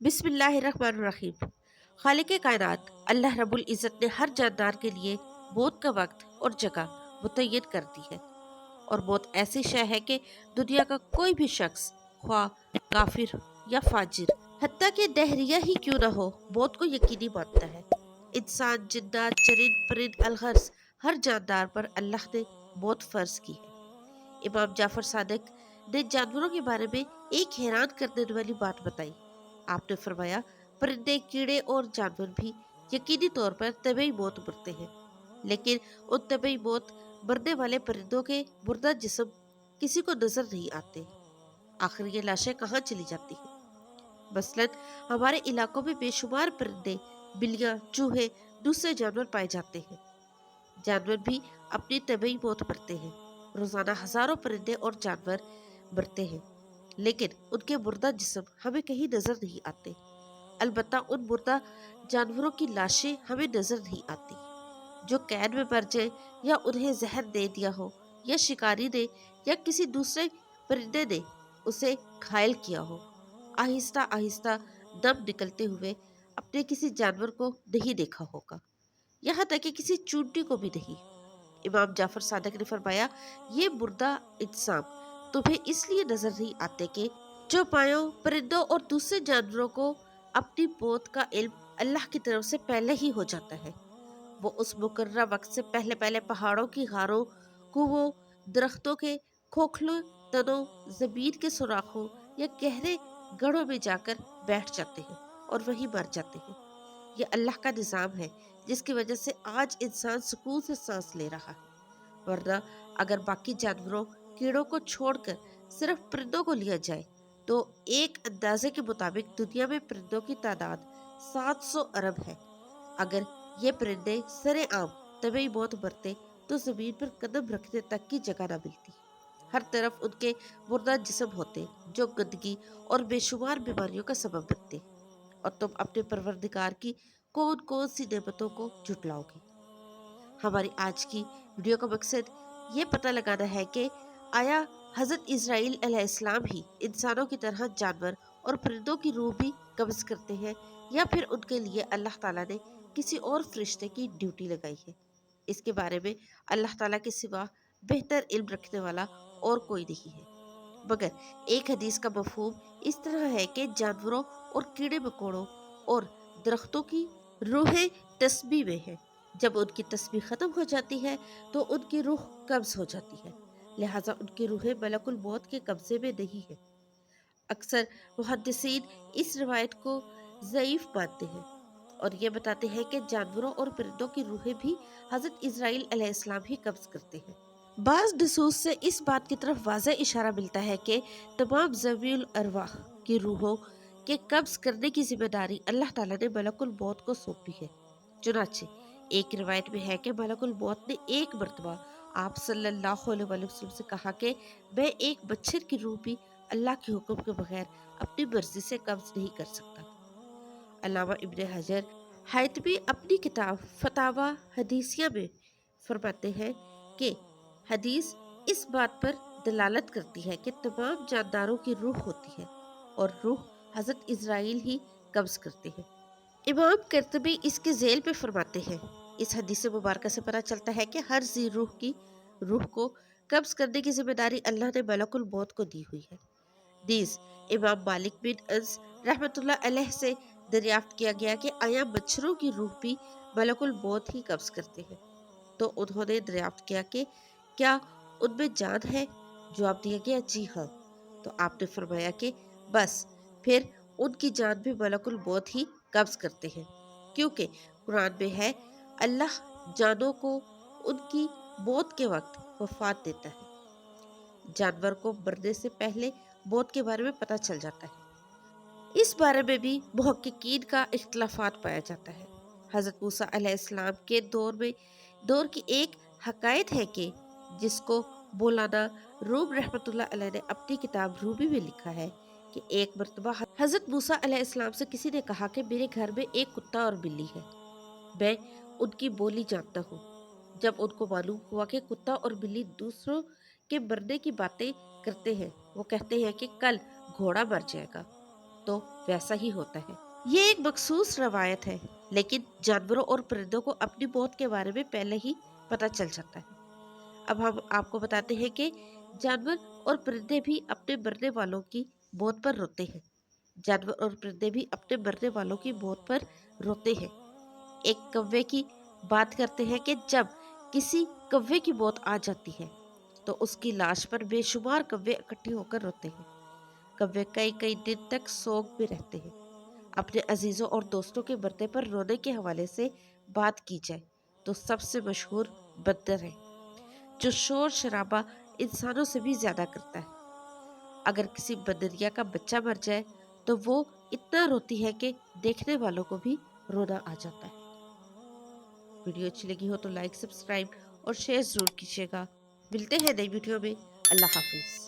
बिस्मिल्लाहिर्रहमानिर्रहीम। खालिक कायनात अल्लाह रब्बुल इज़्ज़त ने हर जानदार के लिए मौत का वक्त और जगह मुतय्यन कर दी है। और मौत ऐसी शय है कि दुनिया का कोई भी शख्स, ख्वाह काफिर या फाजिर, हत्ता कि दहरिया ही क्यों ना हो, मौत को यकीनी मानता है। इंसान, जिन्नात, चरिंद, परिंद, अलगर्ज, हर जानदार पर अल्लाह ने मौत फर्ज की है। इमाम जाफर सादिक ने जानवरों के बारे में एक हैरान कर देने वाली बात बताई। आपने फरमाया, परिंदे, कीड़े और जानवर भी यकीनी तौर पर तबई मौत मरते हैं, लेकिन उन तबई मौत मरने वाले परिंदों के मुर्दा जिस्म किसी को नजर नहीं आते। आखिर ये लाशें कहाँ चली जाती हैं? मसलन हमारे इलाकों में बेशुमार परिंदे, बिल्लियां, चूहे, दूसरे जानवर पाए जाते हैं। जानवर भी अपनी तबई मौत मरते हैं। रोजाना हजारों परिंदे और जानवर मरते हैं, लेकिन उनके मुर्दा जिस्म हमें कहीं नजर नहीं आते। अलबत्ता उन मुर्दा जानवरों की लाशें हमें नजर नहीं आती, जो कैद में मर जाए, या उन्हें जहर दे दिया हो, या शिकारी ने या किसी दूसरे परिंदे ने उसे घायल किया हो। आहिस्ता आहिस्ता दम निकलते हुए अपने किसी जानवर को नहीं देखा होगा, यहाँ तक कि किसी चूंटी को भी नहीं। इमाम जाफर सादिक ने फरमाया, ये मुर्दा इंसान तुम्हें इसलिए नजर नहीं आते कि जो पायो परिंदों और दूसरे जानवरों को अपनी मौत का इल्म अल्लाह की तरफ से पहले ही हो जाता है। वो उस मुकर्रा वक्त से पहले पहले पहाड़ों की गारों, कुओं, दरख्तों के खोखले तनों, जमीन के सुराखों या गहरे गढ़ों में जाकर बैठ जाते हैं और वहीं मर जाते हैं। ये अल्लाह का निज़ाम है, जिसकी वजह से आज इंसान सुकून से सांस ले रहा है। वरना अगर बाकी जानवरों, कीड़ों को छोड़कर सिर्फ परिंदों को लिया जाए, तो एक अंदाजे के मुताबिक दुनिया में परिंदों की तादाद 700 अरब है। अगर ये परिंदे सरेआम तबई मौत मरते, तो जमीन पर कदम रखने तक की जगह न मिलती। हर तरफ उनके मुर्दा जिस्म होते, जो गंदगी और बेशुमार बीमारियों का सबब बनते। और तुम अपने परवरदिगार की कौन कौन सी नेमतों को झुटलाओगे। हमारी आज की वीडियो का मकसद ये पता लगाना है कि आया हजरत इज़राइल अलैहिस्सलाम ही इंसानों की तरह जानवर और परिंदों की रूह भी कब्ज करते हैं, या फिर उनके लिए अल्लाह ताला ने किसी और फरिश्ते की ड्यूटी लगाई है। इसके बारे में अल्लाह ताला के सिवा बेहतर इल्म रखने वाला और कोई नहीं है। मगर एक हदीस का मफहूम इस तरह है कि जानवरों और कीड़े मकोड़ों और दरख्तों की रूहें तस्बीह में है। जब उनकी तस्बीह खत्म हो जाती है, तो उनकी रूह कब्ज हो जाती है। लिहाजा उनकी रूहें मलकुल मौत के कब्जे में नहीं है। अक्सर मुहद्दिसीन इस रिवायत को ज़ईफ मानते हैं और ये बताते हैं कि जानवरों और परिंदों की रूहें भी हजरत इज़राइल अलैहिस्सलाम ही कब्ज करते हैं। बाज़ नसूस से इस बात की तरफ वाज़ेह इशारा मिलता है कि तमाम ज़वीउल अरवाह की रूहों के कब्ज करने की जिम्मेदारी अल्लाह ताला ने मलकुल मौत को सौंपी है। चुनाचे एक रिवायत में है कि मलकुल मौत ने एक मरतबा आप सल्लल्लाहु अलैहि वसल्लम से कहा कि मैं एक मच्छर की रूह भी अल्लाह के हुक्म के बगैर अपनी मर्जी से कब्ज नहीं कर सकता। अल्लामा इब्न हजर हैतमी अपनी किताब फतावा हदीसिया में फरमाते हैं कि हदीस इस बात पर दलालत करती है कि तमाम जानदारों की रूह होती है और रूह हजरत इज़राइल ही कब्ज करते हैं। इमाम कर्तबी इसके झेल पे फरमाते हैं, इस हदीस मुबारक से पता चलता है कि हर जी रूह की रूह को कब्ज करने की जिम्मेदारी अल्लाह ने मलकुल मौत को दी हुई है। दीज इमाम मालिक बिन अनस रहमतुल्लाह अलैह से दरियाफ्त किया गया कि आया मच्छरों की रूह भी मलकुल मौत ही कब्ज करते हैं। तो उन्होंने दरियाफ्त किया कि क्या उनमें जान है? जवाब दिया गया, जी हाँ। तो आपने फरमाया कि बस फिर उनकी जान भी मलकुल मौत ही कब्ज करते हैं, क्योंकि कुरान में है, अल्लाह जानों को उनकी मौत के वक्त वफात देता है। जानवर को मरने से पहले मौत के बारे में पता चल जाता है। इस बारे में भी मुहक्किकीन का इख्तलाफात पाया जाता है। हज़रत मूसा अलैहिस्सलाम के दौर की एक हकायत है कि जिसको मौलाना रूम रहमतुल्लाह अलैह ने अपनी किताब रूबी में लिखा है कि एक मरतबा हज़रत मूसा अलैहिस्सलाम से किसी ने कहा कि मेरे घर में एक कुत्ता और बिल्ली है, मैं उनकी बोली जानता हूँ। जब उनको मालूम हुआ कि कुत्ता और बिल्ली दूसरों के मरने की बातें करते हैं, वो कहते हैं कि कल घोड़ा मर जाएगा, تو ویسا ہی ہوتا ہے۔ یہ ایک مخصوص روایت ہے، لیکن جانوروں اور پرندوں کو اپنی موت کے بارے میں پہلے ہی پتہ چل جاتا ہے۔ اب ہم آپ کو بتاتے ہیں کہ جانور اور پرندے بھی اپنے مرنے والوں کی موت پر روتے ہیں۔ جانور اور پرندے بھی اپنے مرنے والوں کی موت پر روتے ہیں۔ ایک کوے کی بات کرتے ہیں کہ جب کسی کوے کی موت آ جاتی ہے تو اس کی لاش پر بے شمار کوے اکٹھے ہو کر روتے ہیں۔ کوے کئی کئی دن تک سوگ میں رہتے ہیں۔ اپنے عزیزوں اور دوستوں کے مرنے پر رونے کے حوالے سے بات کی جائے تو سب سے مشہور بندر ہے، جو شور شرابہ انسانوں سے بھی زیادہ کرتا ہے۔ اگر کسی بندریا کا بچہ مر جائے تو وہ اتنا روتی ہے کہ دیکھنے والوں کو بھی رونا آ جاتا ہے۔ ویڈیو اچھی لگی ہو تو لائک، سبسکرائب اور شیئر ضرور کیجیے گا۔ ملتے ہیں نئی ویڈیو میں۔ اللہ حافظ۔